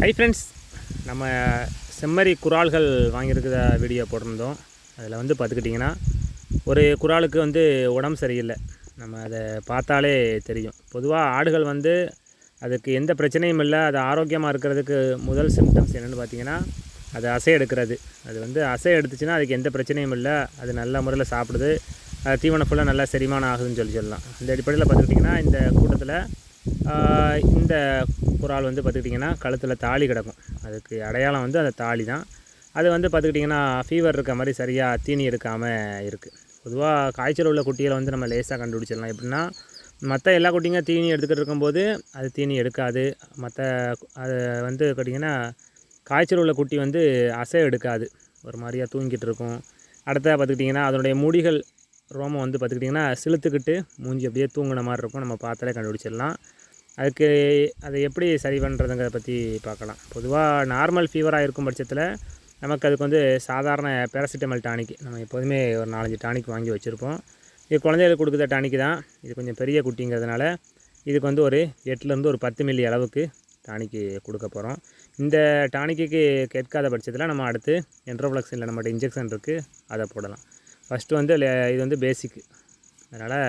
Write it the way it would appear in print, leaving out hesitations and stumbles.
Hi friends, நம்ம செம்மறி குரால்கள் வாங்கியிருக்கிற video போட்டிருந்தோம். அதில் வந்து பார்த்துக்கிட்டிங்கன்னா ஒரு குராலுக்கு வந்து உடம்பு சரியில்லை. நம்ம அதை பார்த்தாலே தெரியும். பொதுவாக ஆடுகள் வந்து அதுக்கு எந்த பிரச்சனையும் இல்லை, அது ஆரோக்கியமாக இருக்கிறதுக்கு முதல் சிம்டம்ஸ் என்னென்னு பார்த்திங்கன்னா அது அசை எடுக்கிறது. அது வந்து அசை எடுத்துச்சுன்னா அதுக்கு எந்த பிரச்சனையும் இல்லை, அது நல்ல முறையில் சாப்பிடுது, தீவனம் ஃபுல்லாக நல்லா செரிமானம் ஆகுதுன்னு சொல்லலாம். இந்த அடிப்படையில் பார்த்துக்கிட்டிங்கன்னா இந்த கூட்டத்தில் இந்த குரால் வந்து பார்த்துக்கிட்டிங்கன்னா கழுத்தில் தாலி கிடக்கும். அதுக்கு அடையாளம் வந்து அந்த தாலி தான். அது வந்து பார்த்துக்கிட்டிங்கன்னா ஃபீவர் இருக்க மாதிரி சரியாக தீனி எடுக்காமல் இருக்குது. பொதுவாக காய்ச்சல் உள்ள குட்டிகளை வந்து நம்ம லேசாக கண்டுபிடிச்சிடலாம். எப்படின்னா மற்ற எல்லா குட்டிங்க தீனி எடுத்துக்கிட்டு இருக்கும்போது அது தீனி எடுக்காது. அது வந்து பார்த்திங்கன்னா காய்ச்சல் உள்ள குட்டி வந்து அசை எடுக்காது, ஒரு மாதிரியாக தூங்கிட்டு இருக்கும். அடுத்த பார்த்துக்கிட்டிங்கன்னா அதனுடைய முடிகள் ரோமம் வந்து பார்த்துக்கிட்டிங்கன்னா சிலுத்துக்கிட்டு மூஞ்சி அப்படியே தூங்கின மாதிரி இருக்கும். நம்ம பார்த்தாலே கண்டுபிடிச்சிடலாம். அதுக்கு அதை எப்படி சரி பண்ணுறதுங்கிறத பற்றி பார்க்கலாம். பொதுவாக நார்மல் ஃபீவராக இருக்கும் பட்சத்தில் நமக்கு அதுக்கு வந்து சாதாரண பேராசிட்டமல் டானிக் நம்ம எப்போதுமே ஒரு 4-5 டானிக் வாங்கி வச்சுருப்போம். இது குழந்தைகளுக்கு கொடுக்குற டானிக் தான். இது கொஞ்சம் பெரிய குட்டிங்கிறதுனால இதுக்கு வந்து ஒரு 8லேருந்து ஒரு 10 மில்லி அளவுக்கு டானிக்கு கொடுக்க போகிறோம். இந்த டானிக்கு கேட்காத பட்சத்தில் நம்ம அடுத்து என்ட்ரோஃப்ளக்ஸினில் நம்மகிட்ட இன்ஜெக்ஷன் இருக்குது, அதை போடலாம். ஃபஸ்ட்டு வந்து இது வந்து பேசிக்கு, அதனால்